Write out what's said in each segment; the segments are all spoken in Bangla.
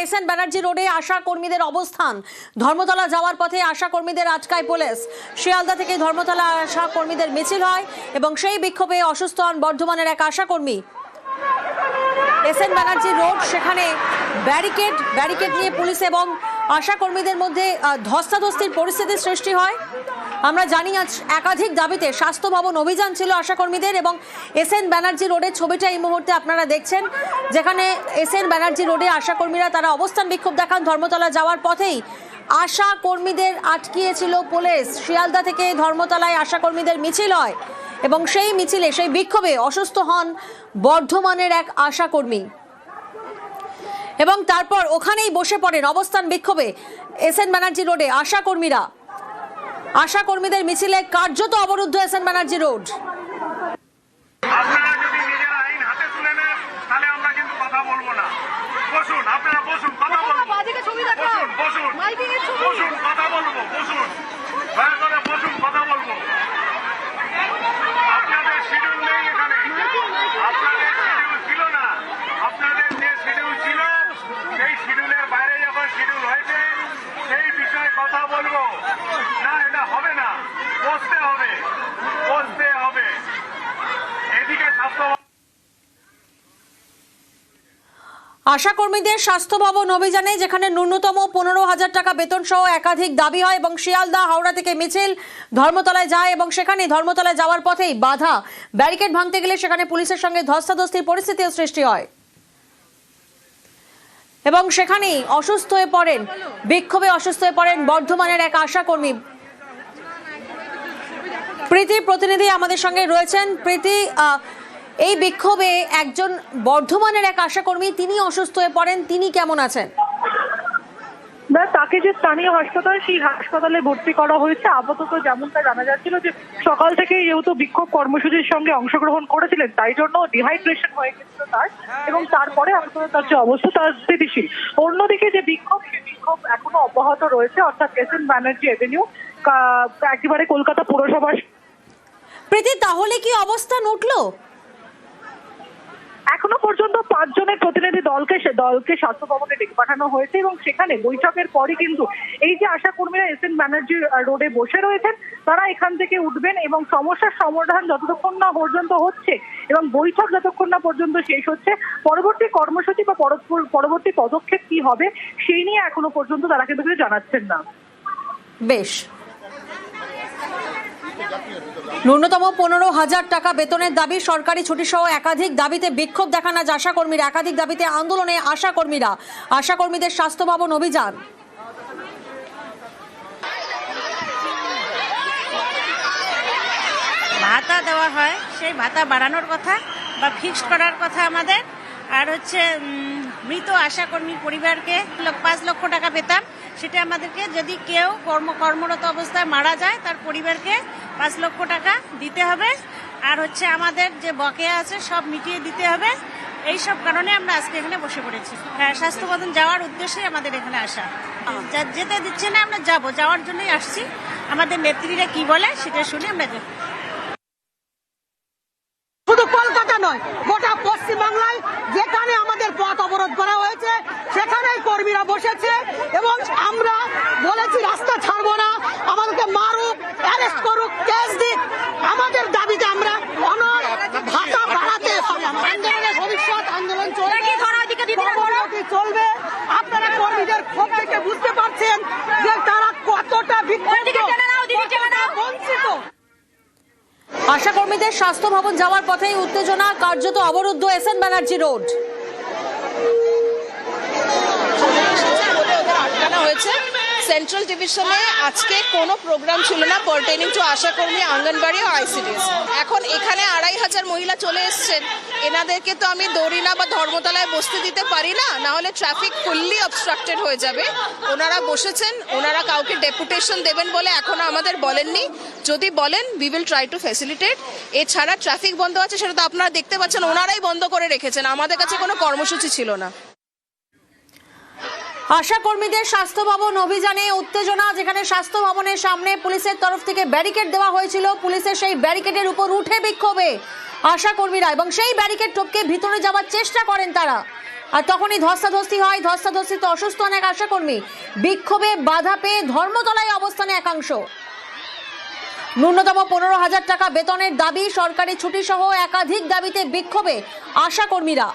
এসএন ব্যানার্জি রোডে আশা কর্মীদের অবস্থান। ধর্মতলা যাওয়ার পথে আশা কর্মীদের আটকায় পুলিশ। শিয়ালদা থেকে ধর্মতলা আশা কর্মীদের মিছিল হয় এবং সেই বিক্ষোভে অসুস্থ হন বর্ধমানের এক আশা কর্মী। এসএন ব্যানার্জি রোড, সেখানে ব্যারিকেড নিয়ে পুলিশ এবং আশা কর্মীদের মধ্যে ধস্তাধস্তির পরিস্থিতির সৃষ্টি হয়। আমরা জানি আজ একাধিক দাবিতে স্বাস্থ্য ভবন অভিযান ছিল আশা কর্মীদের এবং এসএন ব্যানার্জি রোডের ছবিটা এই মুহূর্তে আপনারা দেখছেন, যেখানে এসএন ব্যানার্জি রোডে আশা কর্মীরা তারা অবস্থান বিক্ষোভ দেখান। ধর্মতলা যাওয়ার পথেই আশা কর্মীদের আটকিয়েছিল পুলিশ। শিয়ালদা থেকে ধর্মতলায় আশা কর্মীদের মিছিল হয় এবং সেই মিছিলে সেই বিক্ষোভে অসুস্থ হন বর্ধমানের এক আশা কর্মী এবং তারপর ওখানেই বসে পড়েন অবস্থান বিক্ষোভে এসএন ব্যানার্জি রোডে আশা কর্মীরা। আশা কর্মীদের মিছিলে কার্যত অবরুদ্ধ এসএন ব্যানার্জি রোড। আপনারা যদি নিজেরা আইন হাতে তুলে নেন তাহলে আমরা কিন্তু কথা বলবো না। বসুন, আপনারা বসুন, কথা বলবো। বসুন, কথা বলবো। বসুন, দয়া করে বসুন, কথা বলবো। আপনাদের শিডিউল নেই এখানে, আপনাদের শিডিউল ছিল না। আপনাদের যে শিডিউল ছিল সেই শিডিউলের বাইরে যখন শিডিউল হয়েছে সেই বিষয়ে কথা বলবো না। এটা হবে না, বসতে হবে, বসতে হবে। এদিকে স্বাস্থ্য আশা কর্মীদের স্বাস্থ্য ভবন অভিযানে যেখানে ন্যূনতম 15,000 টাকা বেতন সহ একাধিক দাবি হয় এবং শিয়ালদা হাওড়া থেকে মিছিল ধর্মতলায় যায় এবং সেখানে ধর্মতলায় যাওয়ার পথেই বাধা। ব্যারিকেড ভাঙতে গেলে সেখানে পুলিশের সঙ্গে ধস্তাধস্তির পরিস্থিতির সৃষ্টি হয় এবং সেখানেই অসুস্থ হয়ে পড়েন, বিক্ষোভে অসুস্থ হয়ে পড়েন বর্ধমানের এক আশা কর্মী। প্রীতি প্রতিনিধি আমাদের সঙ্গে রয়েছেন। প্রীতি, এই বিক্ষোভে একজন বর্ধমানের এক আশা কর্মী তিনি অসুস্থ হয়ে পড়েন, তিনি কেমন আছেন? তাকে যে স্থানীয় হাসপাতাল, সেই হাসপাতালে ভর্তি করা হয়েছে। আপাতত যেমনটা জানা যাচ্ছিল যে সকাল থেকে যেহেতু বিক্ষোভ কর্মসূচির সঙ্গে অংশগ্রহণ করেছিলেন তাই জন্য ডিহাইড্রেশন হয়ে গেছিল তার, এবং তারপরে আপাতত তার যে অবস্থা তার স্থিতিশীল। অন্যদিকে যে বিক্ষোভ, সেই বিক্ষোভ এখনো অব্যাহত রয়েছে, অর্থাৎ এসএন ব্যানার্জি এভিনিউ একেবারে কলকাতা পুরসভার। প্রীতি, তাহলে কি অবস্থান উঠলো? এখনো পর্যন্ত 5 জনের প্রতিনিধি দলকে স্বাস্থ্য ভবনে ডেকে পাঠানো হয়েছে এবং সেখানে বৈঠকের পরই কিন্তু এই যে আশা কর্মীরা এসএন ব্যানার্জি রোডে বসে রয়েছেন তারা এখান থেকে উঠবেন এবং সমস্যার সমাধান যতক্ষণ না পর্যন্ত হচ্ছে এবং বৈঠক যতক্ষণ না পর্যন্ত শেষ হচ্ছে, পরবর্তী কর্মসূচি বা পরবর্তী পদক্ষেপ কি হবে সেই নিয়ে এখনো পর্যন্ত তারা কিন্তু কিছু জানাচ্ছেন না। বেশ, ন্যূনতম 15,000 টাকা বেতনের দাবি, সরকারি ছুটি সহ একাধিক দাবিতে বিক্ষোভ দেখান আজ আশা কর্মীরা। একাধিক দাবিতে আন্দোলনে আশা কর্মীরা। আশা কর্মীদের স্বাস্থ্য ভবন অভিযান। ভাতা দেওয়া হয়, সেই ভাতা বাড়ানোর কথা বা ফিক্সড করার কথা আমাদের। আর হচ্ছে মৃত আশাকর্মীর পরিবারকে 5 লক্ষ টাকা পেতাম, সেটা আমাদেরকে যদি কেউ কর্মরত অবস্থায় মারা যায় তার পরিবারকে 5 লক্ষ টাকা দিতে হবে। আর হচ্ছে আমাদের যে বকেয়া আছে সব মিটিয়ে দিতে হবে। এই সব কারণে আমরা আজকে এখানে বসে পড়েছি। হ্যাঁ, স্বাস্থ্য ভবন যাওয়ার উদ্দেশ্যে আমাদের এখানে আসা। যেতে দিচ্ছে না, আমরা যাওয়ার জন্যই আসছি। আমাদের নেত্রীরা কি বলে সেটা শুনে আমরা যাই। শুধু কলকাতা নয়, গোটা পশ্চিমবাংলায় যেখানে আমাদের পথ অবরোধ করা হয়েছে সেখানেই কর্মীরা বসেছে এবং আমরা বলেছি রাস্তা ছাড়বো না, আমাদেরকে মারুক, অ্যারেস্ট করুক, কেস দিক, আমাদের দাবিতে আমরা অনড়। ভাতা বাড়াতে হবে। আন্দোলনের ভবিষ্যৎ, আন্দোলন চলবে। আপনারা কর্মীদের ক্ষোভ থেকে বুঝতে পারছেন যে তারা কতটা বিক্ষুব্ধ, বঞ্চিত। আশা কর্মীদের স্বাস্থ্য ভবন যাওয়ার পথেই উত্তেজনা, কার্যত অবরুদ্ধ এসএন ব্যানার্জি রোড। আটকানো হয়েছে। সেন্ট্রাল ডিভিশনে আজকে কোনো প্রোগ্রাম ছিল না পারটেনিং টু আশাকর্মী, আঙ্গনবাড়ি ও আইসিডিএস। এখন এখানে 2,500 মহিলা চলে এসছেন, এনাদেরকে তো আমি দড়িনা বা ধর্মতলায় বসতে দিতে পারি না, না হলে ট্রাফিক ফুললি অবস্ট্রাক্টেড হয়ে যাবে। ওনারা বসেছেন, ওনারা কাউকে ডেপুটেশন দেবেন বলে এখনো আমাদের বলেননি। যদি বলেন we will try to facilitate. এছাড়া ট্রাফিক বন্ধ আছে, সেটা তো আপনারা দেখতে পাচ্ছেন, ওনারাই বন্ধ করে রেখেছেন, আমাদের কাছে কোনো কর্মসূচি ছিল না। আশা কর্মীদের স্বাস্থ্য ভবন অভিযানে উত্তেজনা, যেখানে স্বাস্থ্য ভবনের সামনে পুলিশের তরফ থেকে ব্যারিকেড দেওয়া হয়েছিল। পুলিশের সেই ব্যারিকেডের উপর উঠে বিক্ষোভে আশা কর্মীরা এবং সেই ব্যারিকেড টপকে ভিতরে যাওয়ার চেষ্টা করেন তারা। আর তখনই ধস্তাধস্তি হয়। ধস্তাধস্তিতে অসুস্থ অনেক আশাকর্মী। বিক্ষোভে বাধা পেয়ে ধর্মতলায় অবস্থানে একাংশ। ন্যূনতম 15,000 টাকা বেতনের দাবি, সরকারি ছুটি সহ একাধিক দাবিতে বিক্ষোভে আশাকর্মীরা।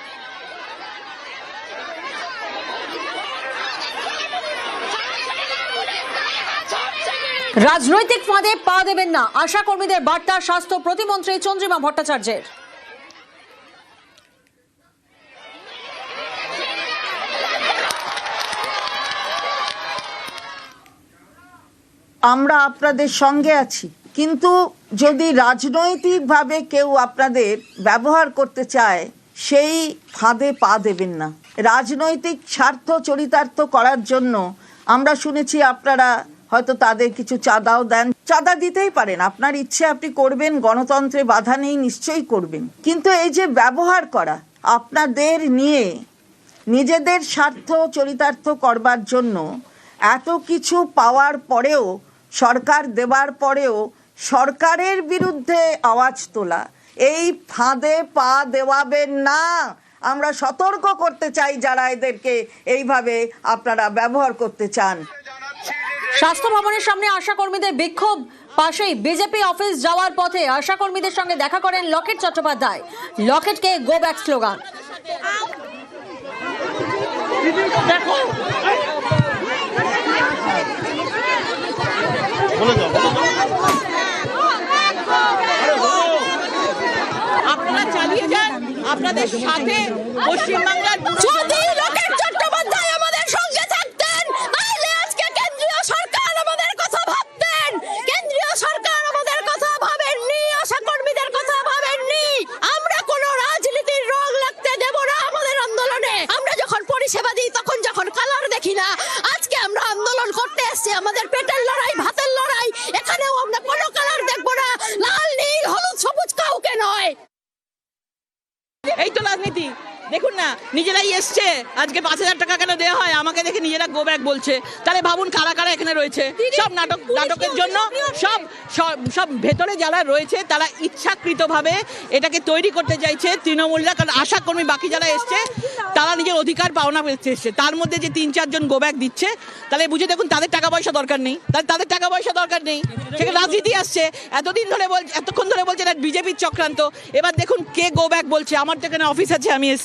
রাজনৈতিক ফাঁদে পা দেবেন না, আশাকর্মীদের বার্তা স্বাস্থ্য প্রতিমন্ত্রী চন্দ্রিমা ভট্টাচার্যের। আমরা আপনাদের সঙ্গে আছি, কিন্তু যদি রাজনৈতিকভাবে কেউ আপনাদের ব্যবহার করতে চায় সেই ফাঁদে পা দেবেন না। রাজনৈতিক স্বার্থ চরিতার্থ করার জন্য আমরা শুনেছি আপনারা হয়তো তাদের কিছু চাঁদাও দেন। চাঁদা দিতেই পারেন, আপনার ইচ্ছে আপনি করবেন, গণতন্ত্রে বাধা নেই, নিশ্চয়ই করবেন। কিন্তু এই যে ব্যবহার করা আপনাদের নিয়ে নিজেদের স্বার্থ চরিতার্থ করবার জন্য, এত কিছু পাওয়ার পরেও, সরকার দেবার পরেও সরকারের বিরুদ্ধে আওয়াজ তোলা, এই ফাঁদে পা দেওয়াবেন না। আমরা সতর্ক করতে চাই যারা এদেরকে এইভাবে আপনারা ব্যবহার করতে চান। স্বাস্থ্য ভবনের সামনে আশাকর্মীদের বিক্ষোভ, পাশেই বিজেপি অফিস যাওয়ার পথে আশাকর্মীদের সঙ্গে দেখা করেন লকেট চট্টোপাধ্যায়। লকেটকে গো ব্যাক স্লোগান। আপনারা চালিয়ে যান, আপনাদের সাথে পশ্চিমবাংলার যদি লকেট চট্টোপাধ্যায় আমাদের সঙ্গে থাকতেন, তাহলে আজকে কেন্দ্রীয় সরকার আমাদের কথা ভাবতেন। কেন্দ্রীয় সরকার আমাদের কথা ভাবেননি, আশাকর্মীদের কথা ভাবেননি। আমরা কোনো রাজনীতির রং লাগতে দেব না আমাদের আন্দোলনে। আমরা যখন পরিষেবা দিই তখন যখন কালার দেখি না। আজকে আমরা আন্দোলন করতে এসেছি, আমাদের পেটের লড়াই, ভাতের লড়াই। এখানেও আমরা কোনো কালার দেখবো না, লাল নীল হলুদ সবুজ কাউকে নয়। এই তো রাজনীতি। দেখুন না, নিজেরাই এসছে, আজকে 5,000 টাকা কেন দেওয়া হয় আমাকে দেখে নিজেরা গো ব্যাক বলছে। তাহলে ভাবুন কারা কারা এখানে রয়েছে। সব নাটকের জন্য সব ভেতরে যারা রয়েছে তারা ইচ্ছাকৃতভাবে এটাকে তৈরি করতে চাইছে তৃণমূলরা। কারণ আশাকর্মী বাকি যারা এসছে তারা নিজের অধিকার পাওনা পেতে এসছে, তার মধ্যে যে 3-4 জন গো ব্যাক দিচ্ছে, তাহলে বুঝে দেখুন তাদের টাকা পয়সা দরকার নেই। তাদের টাকা পয়সা দরকার নেই, সেখানে রাজনীতি আসছে। এতক্ষণ ধরে বলছে এটা বিজেপির চক্রান্ত। এবার দেখুন কে গো ব্যাক বলছে। আমার তো এখানে অফিস আছে, আমি এসছি।